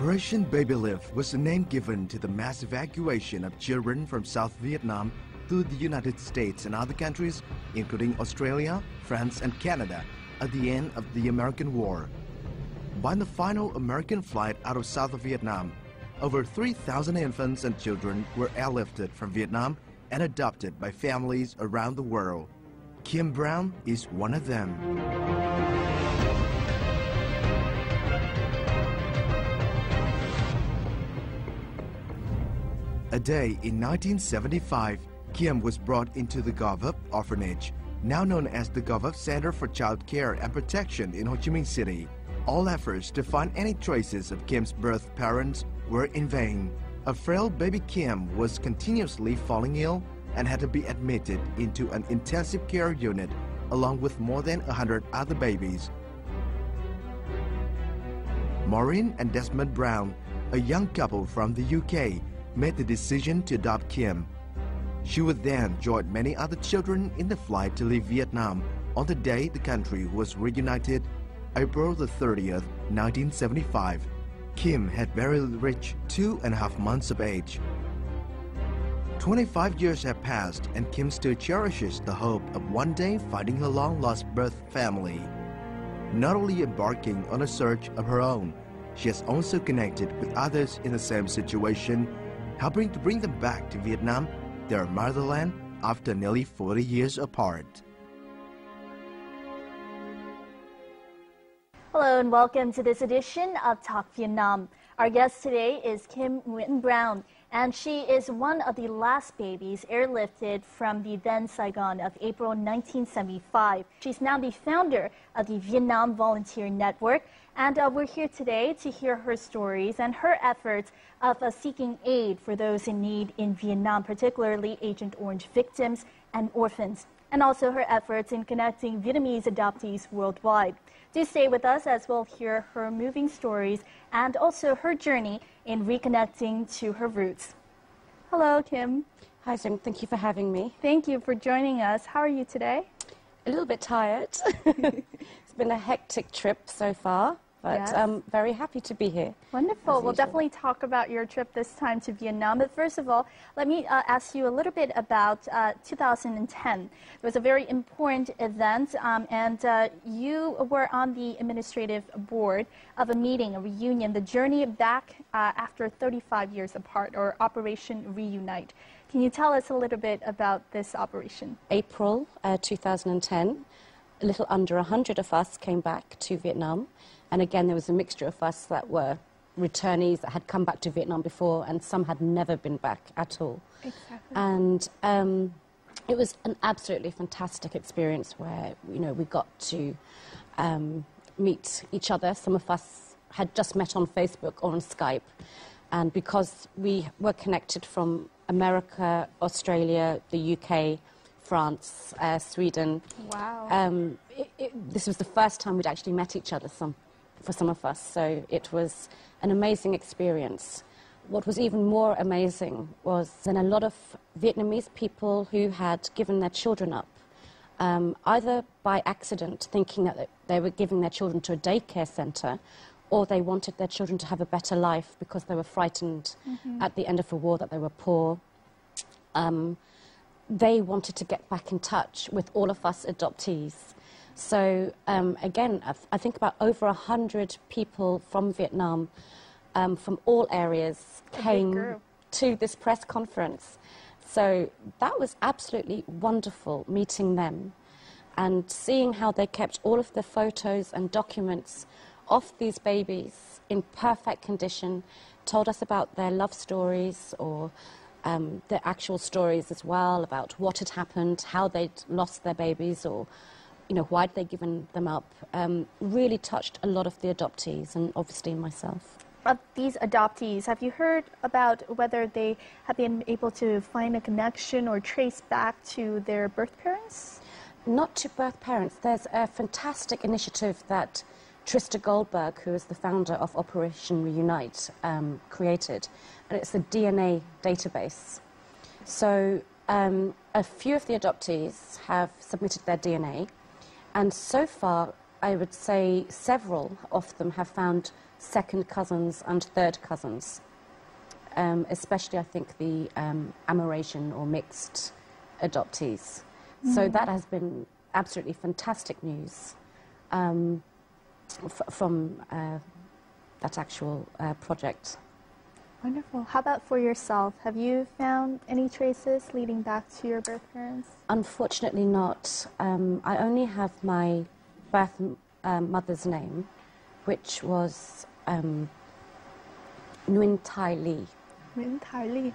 Operation Baby Lift was the name given to the mass evacuation of children from South Vietnam to the United States and other countries, including Australia, France, and Canada, at the end of the American War. By the final American flight out of South Vietnam, over 3,000 infants and children were airlifted from Vietnam and adopted by families around the world. Kim Browne is one of them. A day in 1975, Kim was brought into the Gov orphanage, now known as the Gov Center for Child Care and Protection in Ho Chi Minh City. All efforts to find any traces of Kim's birth parents were in vain. A frail baby Kim was continuously falling ill and had to be admitted into an intensive care unit along with more than 100 other babies. Maureen and Desmond Browne, a young couple from the UK, made the decision to adopt Kim. She would then join many other children in the flight to leave Vietnam on the day the country was reunited, April the 30th, 1975. Kim had barely reached 2.5 months of age. 25 years have passed and Kim still cherishes the hope of one day finding her long-lost birth family. Not only embarking on a search of her own, she has also connected with others in the same situation, helping to bring them back to Vietnam, their motherland, after nearly 40 years apart. Hello and welcome to this edition of Talk Vietnam. Our guest today is Kim Nguyễn Browne, and she is one of the last babies airlifted from the then Saigon of April 1975. She's now the founder of the Vietnam Volunteer Network, and we're here today to hear her stories and her efforts of seeking aid for those in need in Vietnam, particularly Agent Orange victims and orphans, and also her efforts in connecting Vietnamese adoptees worldwide. Do stay with us as we'll hear her moving stories and also her journey in reconnecting to her roots. Hello, Kim. Hi, Jim. Thank you for having me. Thank you for joining us. How are you today? A little bit tired. It's been a hectic trip so far, but yes. I'm very happy to be here. Wonderful. We'll definitely talk about your trip this time to Vietnam. But first of all, let me ask you a little bit about 2010. It was a very important event, and you were on the administrative board of a meeting, a reunion, the journey back after 35 years apart, or Operation Reunite. Can you tell us a little bit about this operation? April 2010, a little under 100 of us came back to Vietnam. And again, there was a mixture of us that were returnees that had come back to Vietnam before, and some had never been back at all. Exactly. And it was an absolutely fantastic experience where, you know, we got to meet each other. Some of us had just met on Facebook or on Skype. And because we were connected from America, Australia, the UK, France, Sweden. Wow. This was the first time we'd actually met each other for some of us, so it was an amazing experience. What was even more amazing was then a lot of Vietnamese people who had given their children up, either by accident, thinking that they were giving their children to a daycare centre, or they wanted their children to have a better life because they were frightened at the end of the war that they were poor. They wanted to get back in touch with all of us adoptees. So again, I think about over 100 people from Vietnam, from all areas, came to this press conference. So that was absolutely wonderful, meeting them and seeing how they kept all of the photos and documents of these babies in perfect condition, told us about their love stories or their actual stories as well, about what had happened, how they'd lost their babies, or you know, why they'd given them up. Really touched a lot of the adoptees and obviously myself. Of these adoptees, have you heard about whether they have been able to find a connection or trace back to their birth parents? Not to birth parents. There's a fantastic initiative that Trista Goldberg, who is the founder of Operation Reunite, created, and it's the DNA database. So a few of the adoptees have submitted their DNA, and so far I would say several of them have found second cousins and third cousins, especially I think the Amerasian or mixed adoptees. So that has been absolutely fantastic news from that actual project. Wonderful. How about for yourself? Have you found any traces leading back to your birth parents? Unfortunately not. I only have my birth mother's name, which was Nguyen Thai Lee. Nguyen Thai Lee.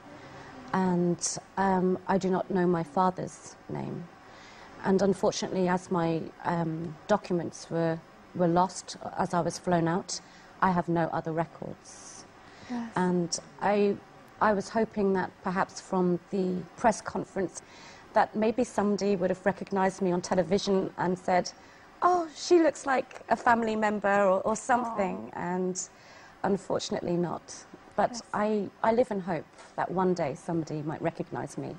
And I do not know my father's name. And unfortunately, as my documents were lost as I was flown out, I have no other records. Yes. And I was hoping that perhaps from the press conference that maybe somebody would have recognized me on television and said, oh, she looks like a family member or something. Aww. And unfortunately not. But yes. I live in hope that one day somebody might recognize me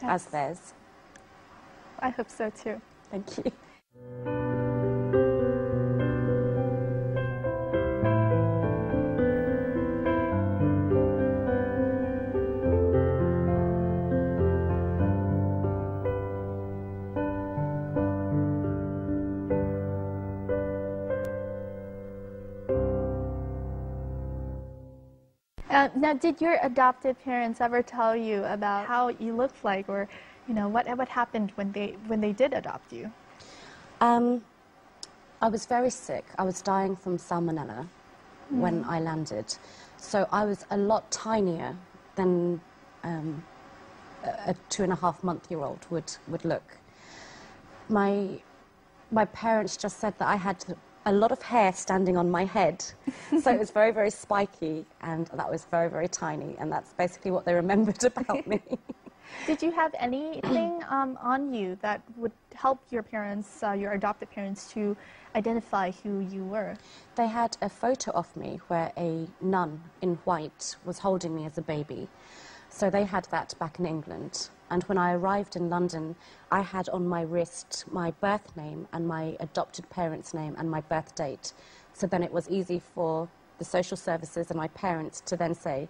as theirs. I hope so too. Thank you. Now, did your adoptive parents ever tell you about how you looked like, or, you know, what happened when they did adopt you? I was very sick. I was dying from salmonella when I landed, so I was a lot tinier than a 2.5-month-old would look. My parents just said that I had a lot of hair standing on my head, so it was very, very spiky, and that was very, very tiny, and that's basically what they remembered about me. Did you have anything on you that would help your parents, your adoptive parents, to identify who you were? They had a photo of me where a nun in white was holding me as a baby. So they had that back in England. And when I arrived in London, I had on my wrist my birth name and my adopted parents' name and my birth date. So then it was easy for the social services and my parents to then say,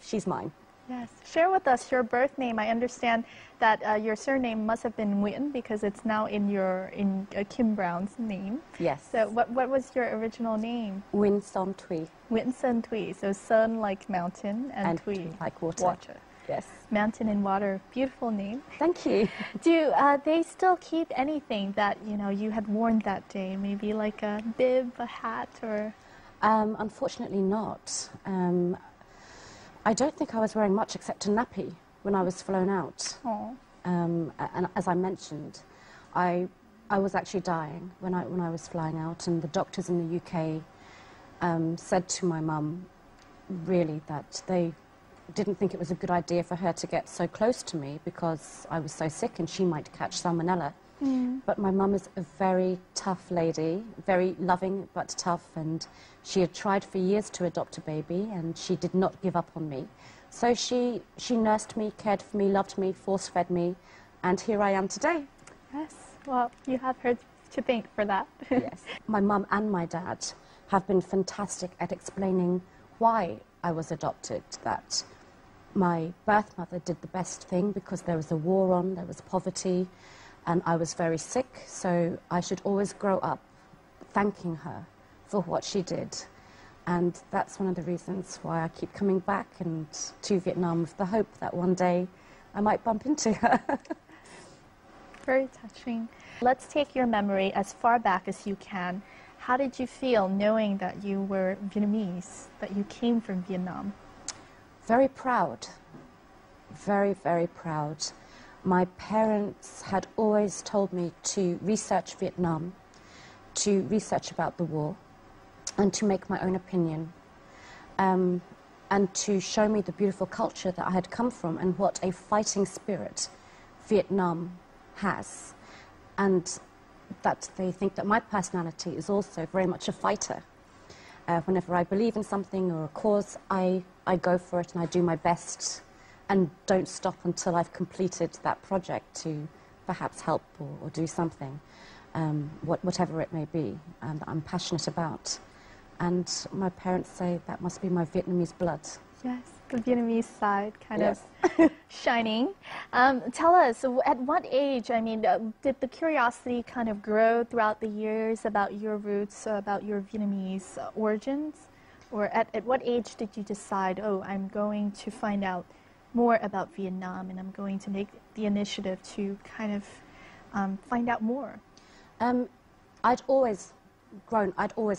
she's mine. Yes. Share with us your birth name. I understand that your surname must have been Nguyen because it's now in Kim Browne's name. Yes. So what was your original name? Nguyen Son Thuy. Nguyen Son Thuy. So Son like mountain and Thuy like water. Water. Yes. Mountain and water. Beautiful name. Thank you. Do they still keep anything that you had worn that day? Maybe like a bib, a hat, or? Unfortunately not. I don't think I was wearing much except a nappy when I was flown out. And as I mentioned, I was actually dying when I was flying out, and the doctors in the UK said to my mum, really, that they didn't think it was a good idea for her to get so close to me because I was so sick and she might catch salmonella. But my mum is a very tough lady, very loving but tough, and she had tried for years to adopt a baby and she did not give up on me. So she nursed me, cared for me, loved me, force-fed me, and here I am today. Yes, well, you have her to thank for that. Yes. My mum and my dad have been fantastic at explaining why I was adopted, that my birth mother did the best thing because there was a war on, there was poverty, and I was very sick, so I should always grow up thanking her for what she did. And that's one of the reasons why I keep coming back and to Vietnam with the hope that one day I might bump into her. Very touching. Let's take your memory as far back as you can. How did you feel knowing that you were Vietnamese, that you came from Vietnam? Very proud. Very, very proud. My parents had always told me to research Vietnam, to research about the war, and to make my own opinion, and to show me the beautiful culture that I had come from and what a fighting spirit Vietnam has, and that they think that my personality is also very much a fighter. Whenever I believe in something or a cause, I go for it and I do my best and don't stop until I've completed that project to perhaps help or do something. whatever it may be, and that I'm passionate about. And my parents say that must be my Vietnamese blood. Yes, the Vietnamese side kind Yes. of shining. Tell us, at what age, I mean, did the curiosity kind of grow throughout the years about your roots, about your Vietnamese origins? Or at what age did you decide, oh, I'm going to find out more about Vietnam and I'm going to make the initiative to kind of find out more? I'd always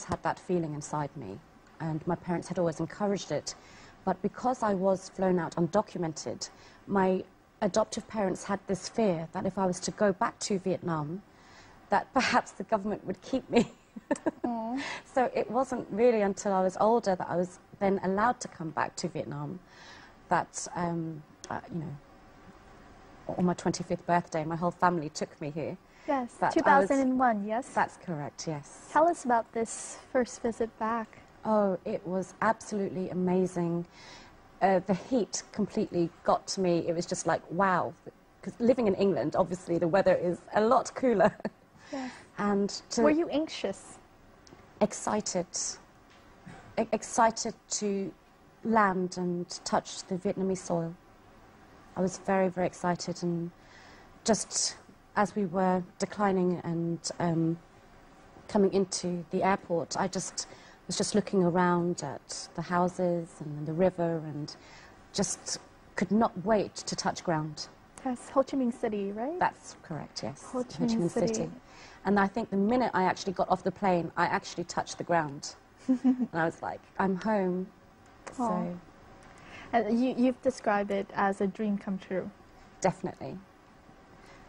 had that feeling inside me, and my parents had always encouraged it. But because I was flown out undocumented, my adoptive parents had this fear that if I was to go back to Vietnam, that perhaps the government would keep me. So it wasn't really until I was older that I was then allowed to come back to Vietnam that, you know, on my 25th birthday, my whole family took me here. Yes, 2001, yes? That's correct, yes. Tell us about this first visit back. Oh, it was absolutely amazing. The heat completely got to me. It was just like, wow. Because living in England, obviously, the weather is a lot cooler. Yes. And were you anxious? Excited. Excited to land and touch the Vietnamese soil. I was very, very excited. And just as we were declining and coming into the airport, I was just looking around at the houses and the river and just could not wait to touch ground. Yes, Ho Chi Minh City, right? That's correct, yes. Ho Chi Minh City. And I think the minute I actually got off the plane, I actually touched the ground. And I was like, I'm home. So, you've described it as a dream come true. Definitely.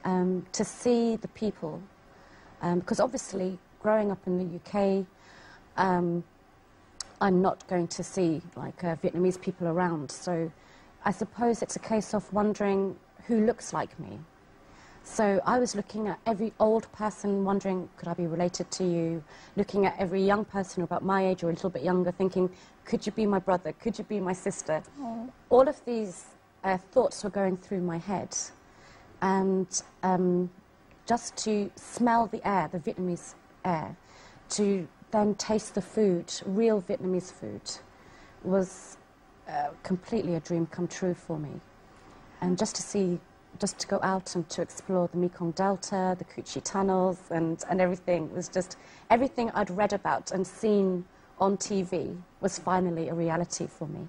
To see the people, because obviously growing up in the UK, I'm not going to see like Vietnamese people around. So I suppose it's a case of wondering who looks like me. So I was looking at every old person, wondering, could I be related to you? Looking at every young person about my age or a little bit younger, thinking, could you be my brother? Could you be my sister? All of these thoughts were going through my head. And just to smell the air, the Vietnamese air, to then taste the food, real Vietnamese food, was completely a dream come true for me. And just to go out and to explore the Mekong Delta, the Cu Chi tunnels and everything was just, everything I'd read about and seen on TV was finally a reality for me.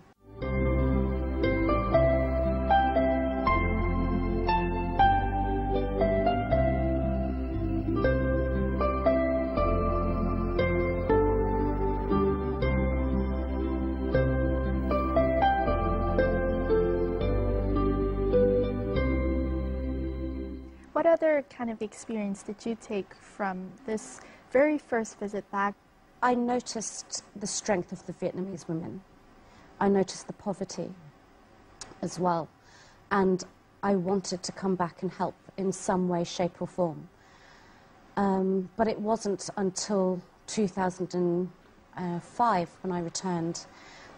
What other kind of experience did you take from this very first visit back? I noticed the strength of the Vietnamese women. I noticed the poverty as well. And I wanted to come back and help in some way, shape or form. But it wasn't until 2005 when I returned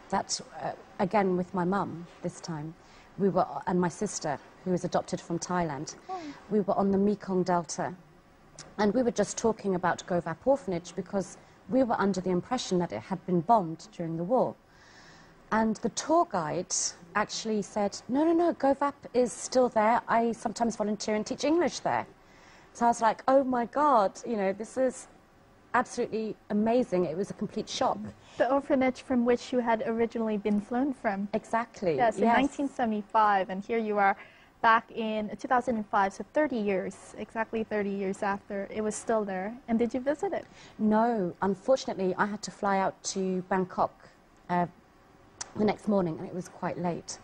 that, again with my mum this time, and my sister, who was adopted from Thailand, we were on the Mekong Delta. And we were just talking about Go Vap Orphanage because we were under the impression that it had been bombed during the war. And the tour guide actually said, no, Go Vap is still there. I sometimes volunteer and teach English there. So I was like, oh my God, you know, this is absolutely amazing. It was a complete shock. The orphanage from which you had originally been flown from. Exactly. Yes, in 1975, and here you are back in 2005, so 30 years, exactly 30 years after, it was still there. And did you visit it? No, unfortunately, I had to fly out to Bangkok the next morning, and it was quite late.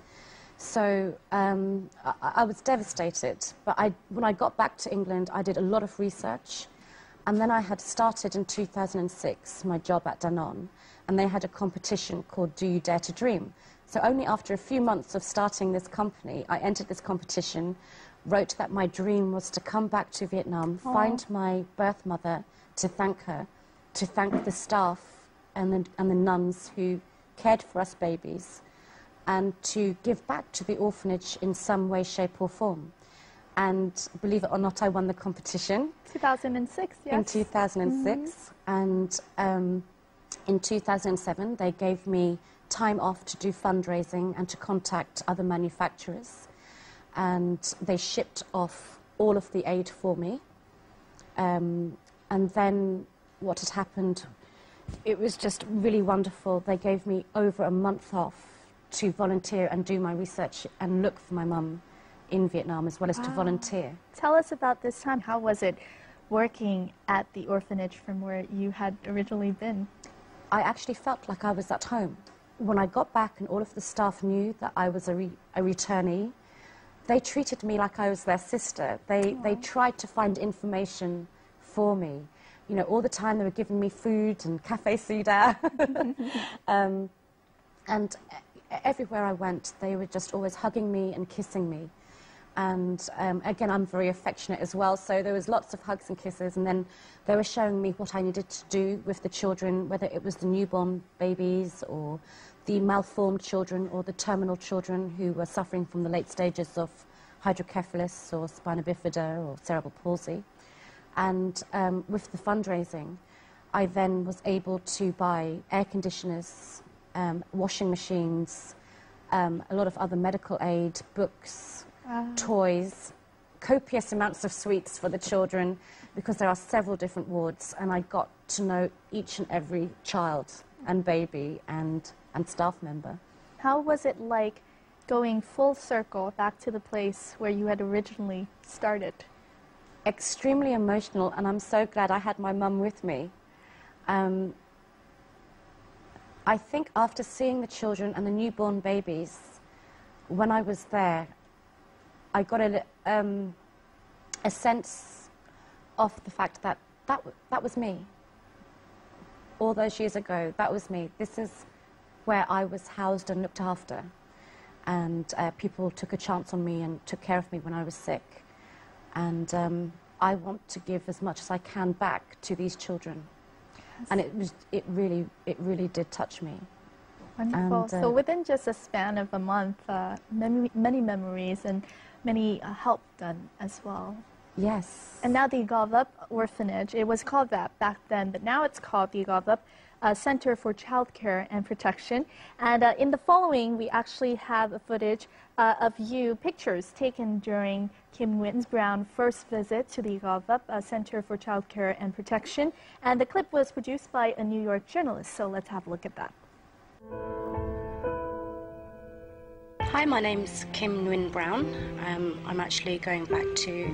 So I was devastated. But when I got back to England, I did a lot of research. And then I had started in 2006 my job at Danone, and they had a competition called Do You Dare to Dream? So only after a few months of starting this company, I entered this competition, wrote that my dream was to come back to Vietnam, find my birth mother, to thank her, to thank the staff and the nuns who cared for us babies, and to give back to the orphanage in some way, shape or form. And believe it or not, I won the competition. 2006, yes. In 2006. And in 2007, they gave me time off to do fundraising and to contact other manufacturers. And they shipped off all of the aid for me. And then what had happened, it was just really wonderful. They gave me over a month off to volunteer and do my research and look for my mum in Vietnam, as well as to volunteer. Tell us about this time. How was it working at the orphanage from where you had originally been? I actually felt like I was at home. When I got back and all of the staff knew that I was a returnee, they treated me like I was their sister. They tried to find information for me. You know, all the time they were giving me food and cafe soda. And everywhere I went, they were just always hugging me and kissing me. And again, I'm very affectionate as well, so there was lots of hugs and kisses, and then they were showing me what I needed to do with the children, whether it was the newborn babies or the malformed children or the terminal children who were suffering from the late stages of hydrocephalus or spina bifida or cerebral palsy. And with the fundraising, I then was able to buy air conditioners, washing machines, a lot of other medical aid, books, toys, copious amounts of sweets for the children, because there are several different wards, and I got to know each and every child and baby and staff member. How was it like going full circle back to the place where you had originally started? Extremely emotional, and I'm so glad I had my mum with me. I think after seeing the children and the newborn babies, when I was there, I got a sense of the fact that that was me. All those years ago, that was me. This is where I was housed and looked after. And people took a chance on me and took care of me when I was sick. And I want to give as much as I can back to these children. Yes. And it really did touch me. Wonderful. And, so within just a span of a month, many memories and many help done as well. Yes. And now the Gavup Orphanage, it was called that back then, but now it's called the Gavup Center for Child Care and Protection. And in the following, we actually have a footage of you, pictures taken during Kim Nguyen's Browne first visit to the Gavup Center for Child Care and Protection. And the clip was produced by a New York journalist, so let's have a look at that. Hi, my name's Kim Nguyen Browne. I'm actually going back to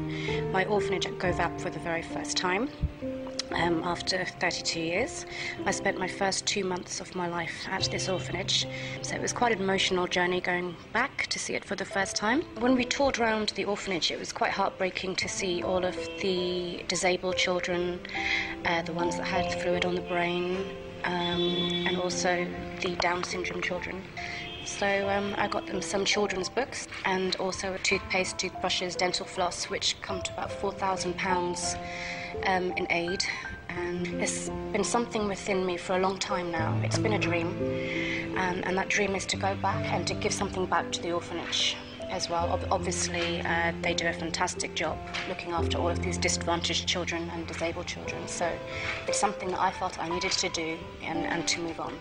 my orphanage at Gavup for the very first time. After 32 years, I spent my first 2 months of my life at this orphanage, so it was quite an emotional journey going back to see it for the first time. When we toured around the orphanage, it was quite heartbreaking to see all of the disabled children, the ones that had fluid on the brain, and also the Down syndrome children. So I got them some children's books and also toothpaste, toothbrushes, dental floss, which come to about £4,000 in aid. And it's been something within me for a long time now. It's been a dream, and that dream is to go back and to give something back to the orphanage as well. Obviously, they do a fantastic job looking after all of these disadvantaged children and disabled children. So it's something that I felt I needed to do and to move on.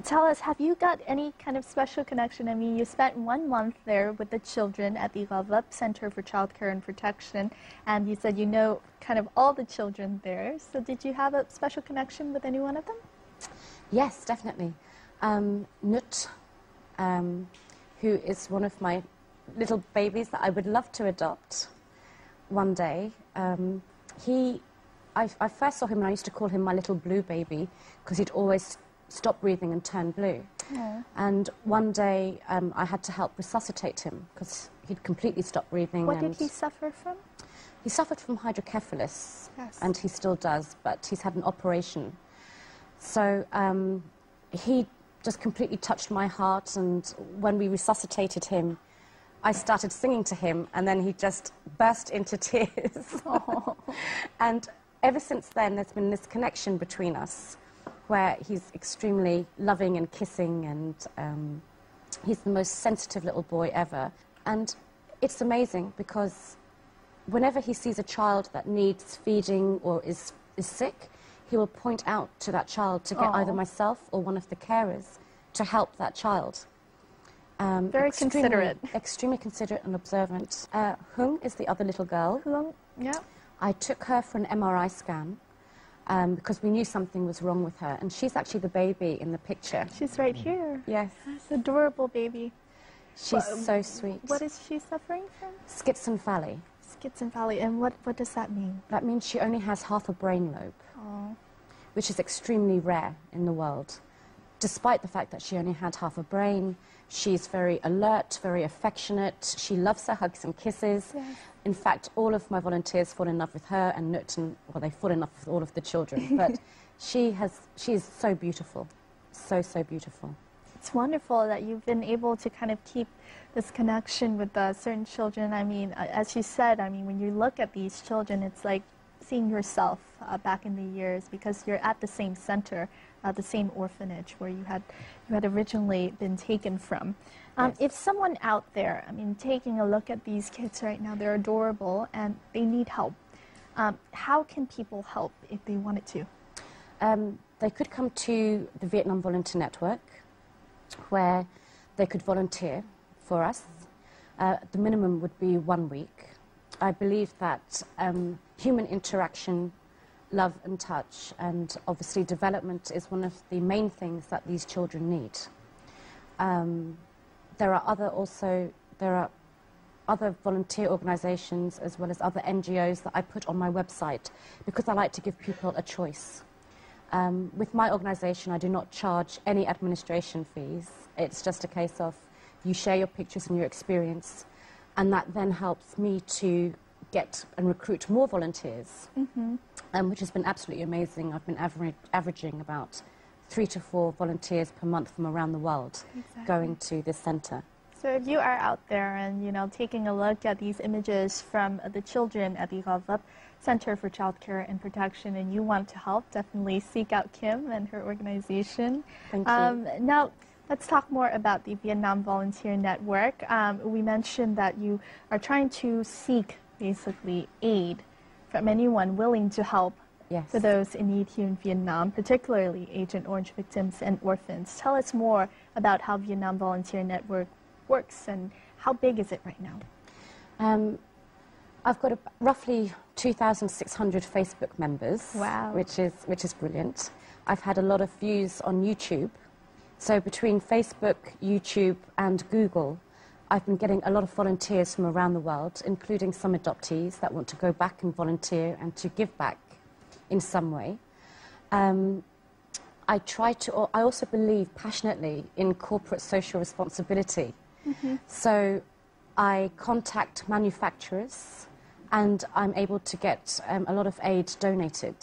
Tell us, have you got any kind of special connection? I mean, you spent 1 month there with the children at the Gavup Center for Child Care and Protection, and you said you know kind of all the children there. So did you have a special connection with any one of them? Yes, definitely. Nut, who is one of my little babies that I would love to adopt one day. I first saw him and I used to call him my little blue baby because he'd always stop breathing and turn blue. Yeah. And one day I had to help resuscitate him because he'd completely stopped breathing. What did he suffer from? He suffered from hydrocephalus, yes. And he still does, but he's had an operation. So he just completely touched my heart, and when we resuscitated him, I started singing to him, and then he just burst into tears. Oh. And ever since then, there's been this connection between us, where he's extremely loving and kissing, and He's the most sensitive little boy ever. And it's amazing because whenever he sees a child that needs feeding or is sick, he will point out to that child to get either myself or one of the carers to help that child. Very considerate. Extremely considerate and observant. Hung is the other little girl. Hung, yeah. I took her for an MRI scan because we knew something was wrong with her. And she's actually the baby in the picture. She's right here. Yes. That's an adorable baby. She's so sweet. What is she suffering from? Schizencephaly. Schizencephaly. And what does that mean? That means she only has half a brain lobe, which is extremely rare in the world. Despite the fact that she only had half a brain, she's very alert, very affectionate. She loves her hugs and kisses. Yes. In fact, all of my volunteers fall in love with her, and Newton, well, they fall in love with all of the children. But she is so beautiful, so, so beautiful. It's wonderful that you've been able to kind of keep this connection with certain children. I mean, as you said, I mean, when you look at these children, it's like seeing yourself back in the years, because you're at the same center, the same orphanage where you had originally been taken from. Yes. If someone out there, I mean, taking a look at these kids right now, they're adorable and they need help. How can people help if they wanted to? They could come to the Vietnam Volunteer Network, where they could volunteer for us. The minimum would be 1 week. I believe that human interaction, love and touch, and obviously development is one of the main things that these children need. There are other volunteer organisations as well as other NGOs that I put on my website because I like to give people a choice. With my organisation, I do not charge any administration fees. It's just a case of you share your pictures and your experience, and that then helps me to get and recruit more volunteers, which has been absolutely amazing. I've been averaging about 3 to 4 volunteers per month from around the world going to this centre. So if you are out there and, you know, taking a look at these images from the children at the Gov Center for Child Care and Protection and you want to help, definitely seek out Kim and her organization. Thank you. Now, let's talk more about the Vietnam Volunteer Network. We mentioned that you are trying to seek, basically, aid from anyone willing to help for those in need here in Vietnam, particularly Agent Orange victims and orphans. Tell us more about how Vietnam Volunteer Network works and how big is it right now? I've got roughly 2,600 Facebook members, wow, which is brilliant. I've had a lot of views on YouTube. So between Facebook, YouTube and Google, I've been getting a lot of volunteers from around the world, including some adoptees that want to go back and volunteer and to give back in some way. I also believe passionately in corporate social responsibility. So I contact manufacturers and I'm able to get a lot of aid donated.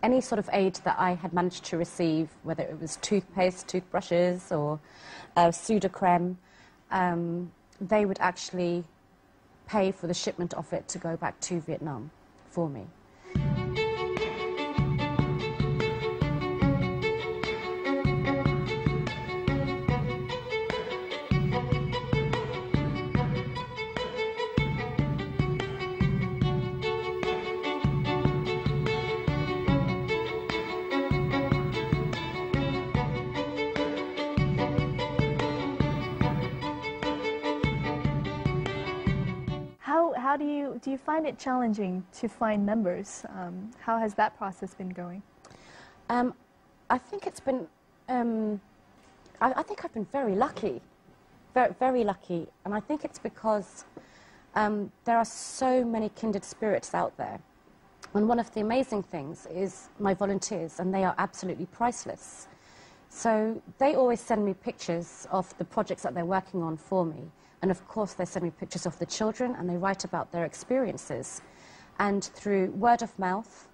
Any sort of aid that I had managed to receive, whether it was toothpaste, toothbrushes or Sudocrem, they would actually pay for the shipment of it to go back to Vietnam for me. How do you find it challenging to find members? How has that process been going? I think it's been, I think I've been very lucky, very lucky. And I think it's because there are so many kindred spirits out there. And one of the amazing things is my volunteers, and they are absolutely priceless. So they always send me pictures of the projects that they're working on for me. And of course, they send me pictures of the children and they write about their experiences. And through word of mouth,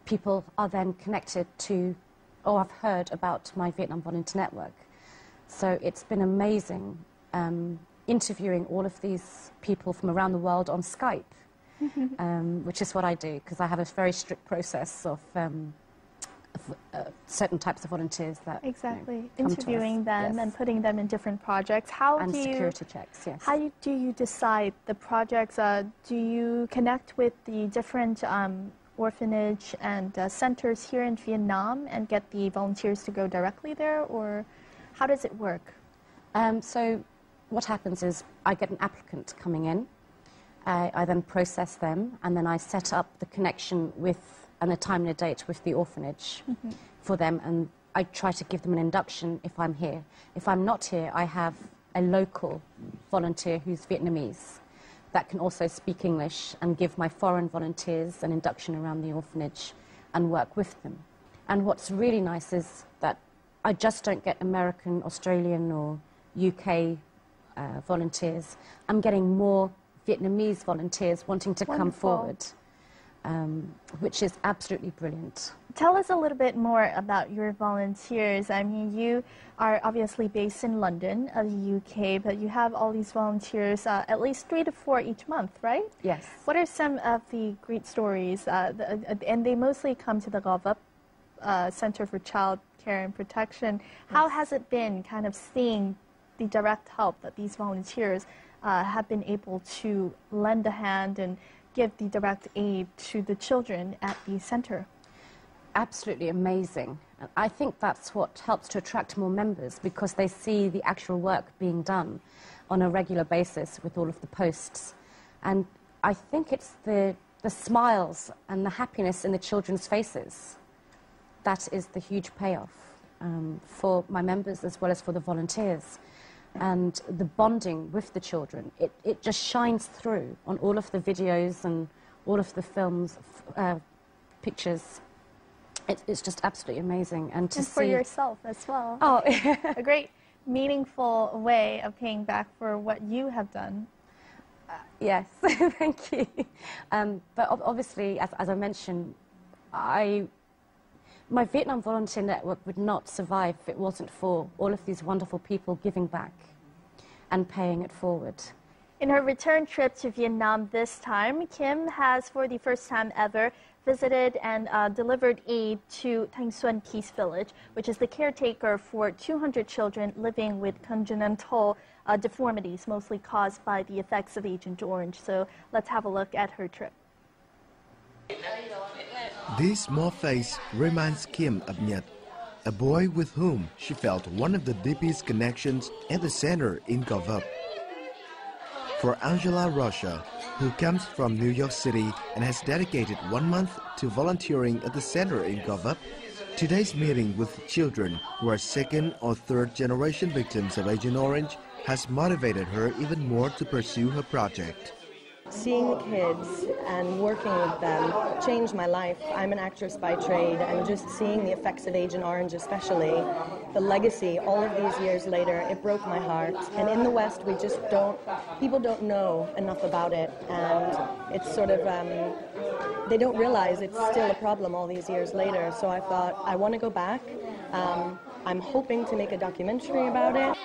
people are then connected to, or have heard about my Vietnam Volunteer Network. So it's been amazing interviewing all of these people from around the world on Skype, which is what I do, because I have a very strict process of certain types of volunteers that Exactly. come to us. Interviewing them Yes. and putting them in different projects. And security checks, yes. How do you decide the projects? Do you connect with the different orphanage and centers here in Vietnam and get the volunteers to go directly there, or how does it work? So what happens is I get an applicant coming in. I then process them, and then I set up the connection with, and a time and a date with the orphanage for them, and I try to give them an induction if I'm here. If I'm not here, I have a local volunteer who's Vietnamese that can also speak English and give my foreign volunteers an induction around the orphanage and work with them. And what's really nice is that I just don't get American, Australian or UK volunteers. I'm getting more Vietnamese volunteers wanting to come forward, which is absolutely brilliant. Tell us a little bit more about your volunteers. I mean, you are obviously based in London, the UK, but you have all these volunteers, at least 3 to 4 each month, right? Yes. What are some of the great stories? And they mostly come to the GovUp Center for Child Care and Protection. How has it been kind of seeing the direct help that these volunteers have been able to lend a hand and give the direct aid to the children at the center? Absolutely amazing. And I think that's what helps to attract more members, because they see the actual work being done on a regular basis with all of the posts. And I think it's the smiles and the happiness in the children's faces. That is the huge payoff for my members as well as for the volunteers. And the bonding with the children, it just shines through on all of the videos and all of the films, pictures. It's just absolutely amazing. And to and for yourself as well. Oh, a great, meaningful way of paying back for what you have done. yes, thank you. But obviously, as I mentioned, my Vietnam Volunteer Network would not survive if it wasn't for all of these wonderful people giving back and paying it forward. In her return trip to Vietnam this time, Kim has, for the first time ever, visited and delivered aid to Thanh Xuân Peace Village, which is the caretaker for 200 children living with congenital deformities, mostly caused by the effects of Agent Orange. So let's have a look at her trip. This small face reminds Kim of Nhật, a boy with whom she felt one of the deepest connections at the center in GovUp. For Angela Russia, who comes from New York City and has dedicated 1 month to volunteering at the center in GovUp, today's meeting with children who are second or third generation victims of Agent Orange has motivated her even more to pursue her project. Seeing the kids and working with them changed my life. I'm an actress by trade, and just seeing the effects of Agent Orange especially, the legacy all of these years later, it broke my heart. And in the West, we just people don't know enough about it, and it's sort of, they don't realize it's still a problem all these years later. So I thought, I want to go back. I'm hoping to make a documentary about it.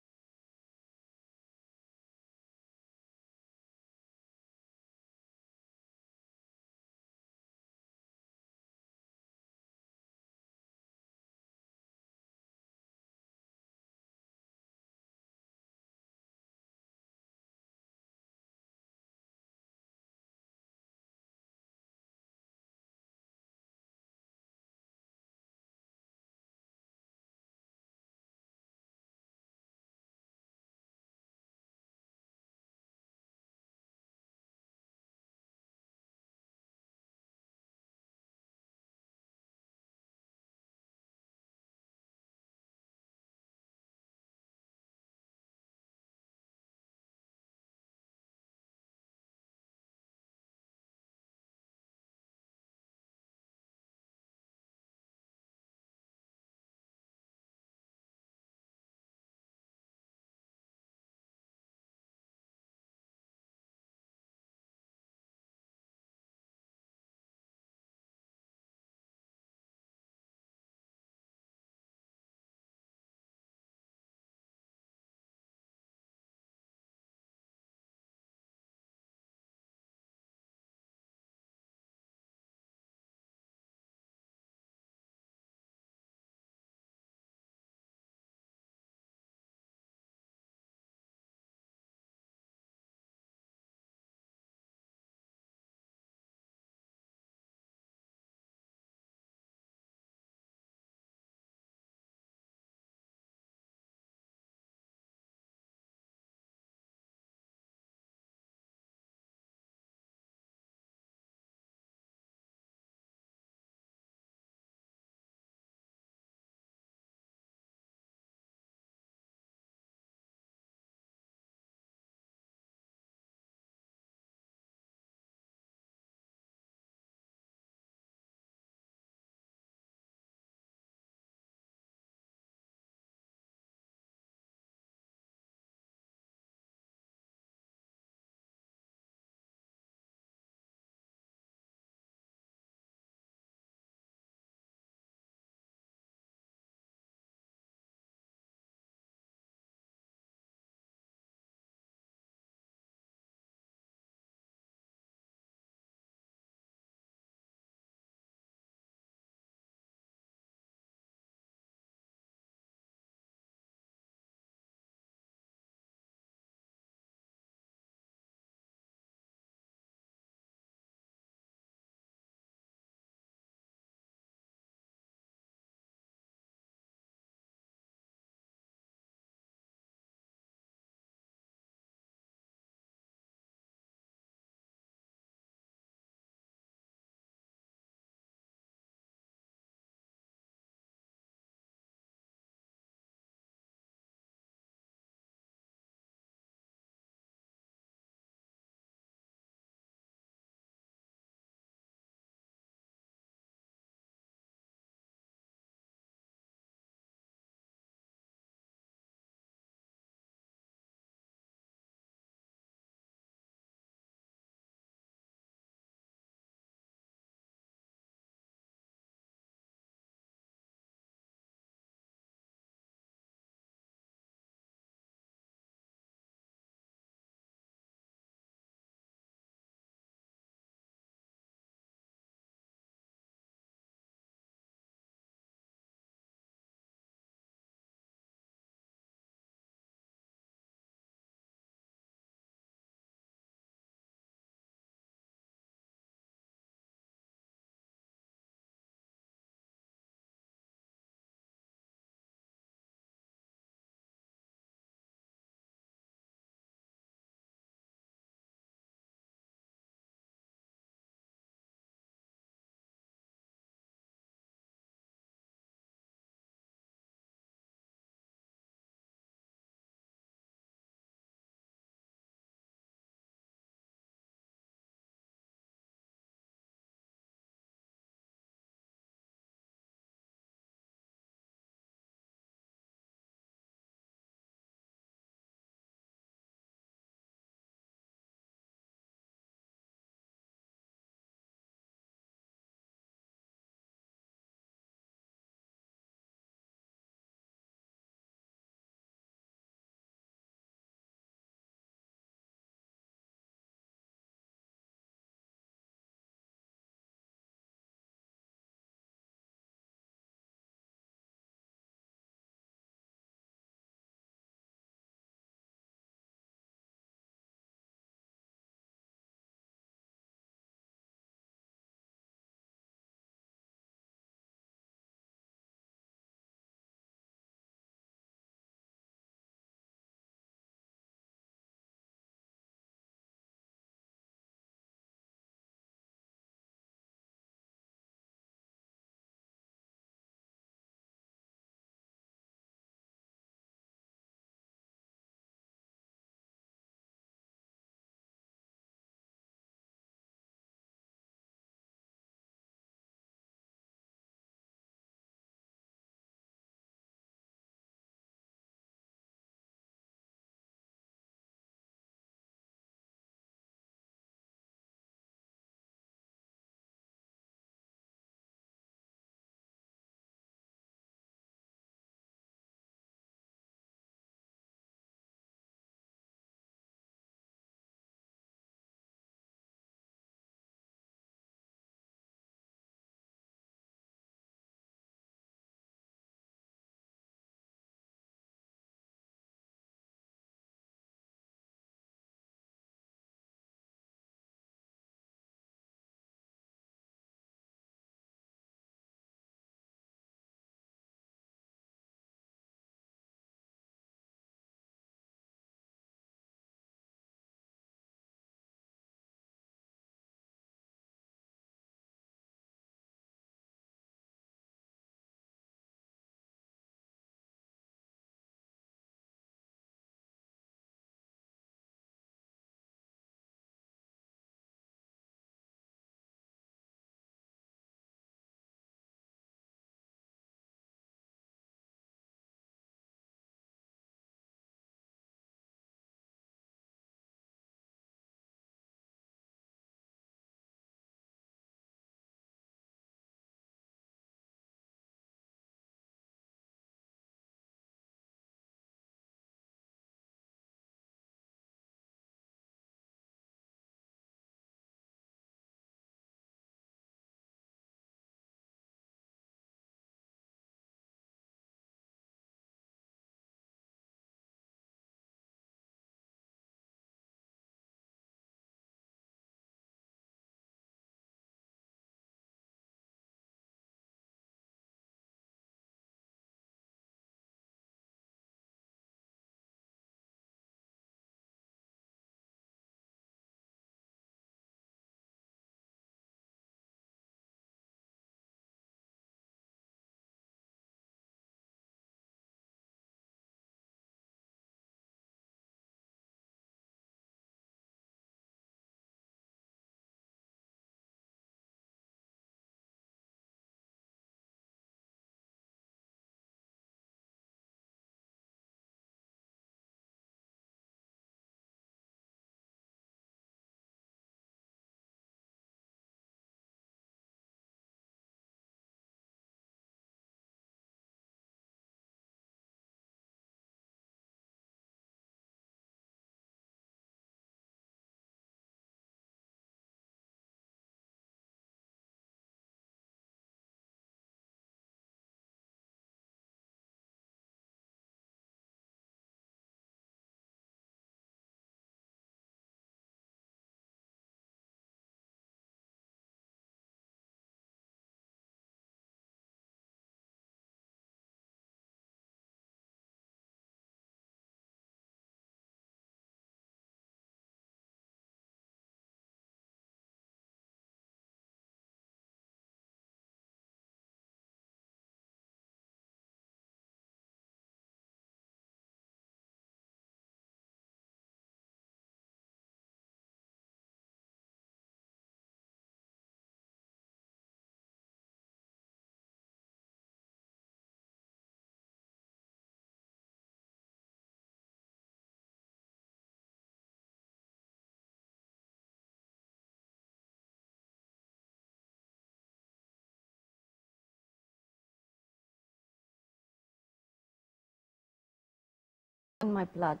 In my blood,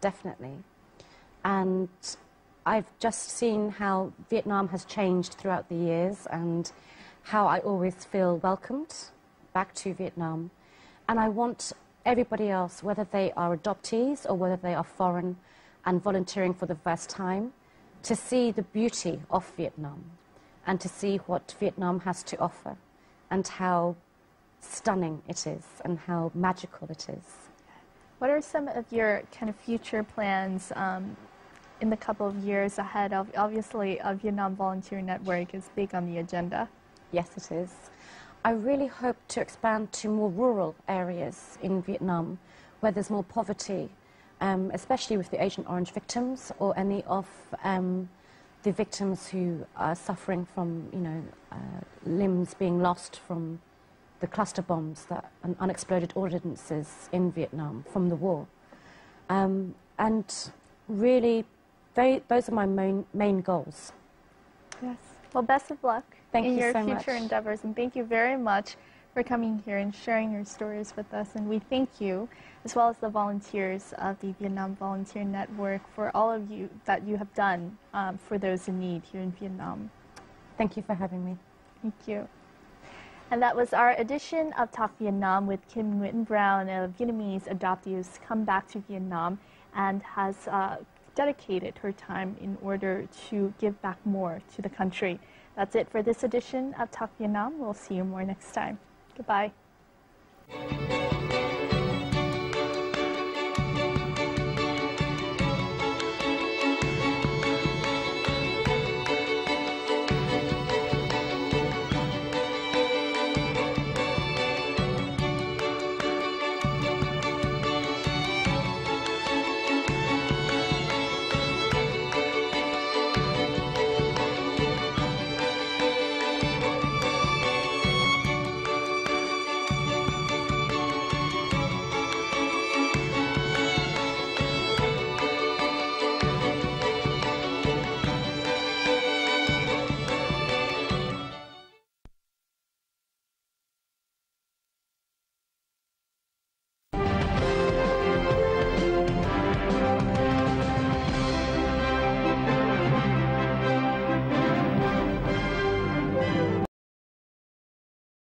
definitely. And I've just seen how Vietnam has changed throughout the years and how I always feel welcomed back to Vietnam. And I want everybody else, whether they are adoptees or whether they are foreign and volunteering for the first time, to see the beauty of Vietnam and to see what Vietnam has to offer and how stunning it is and how magical it is. What are some of your kind of future plans in the couple of years ahead? Obviously, a Vietnam Volunteer Network is big on the agenda. Yes, it is. I really hope to expand to more rural areas in Vietnam where there's more poverty, especially with the Agent Orange victims or any of the victims who are suffering from, limbs being lost from the cluster bombs and unexploded ordnances in Vietnam from the war. And really, those are my main goals. Yes. Well, best of luck in your so future much. endeavors, and thank you very much for coming here and sharing your stories with us. And we thank you, as well as the volunteers of the Vietnam Volunteer Network, for all of you that you have done for those in need here in Vietnam. Thank you for having me. Thank you. And that was our edition of Talk Vietnam with Kim Nguyen Browne, a Vietnamese adoptee who's come back to Vietnam and has dedicated her time in order to give back more to the country. That's it for this edition of Talk Vietnam. We'll see you more next time. Goodbye.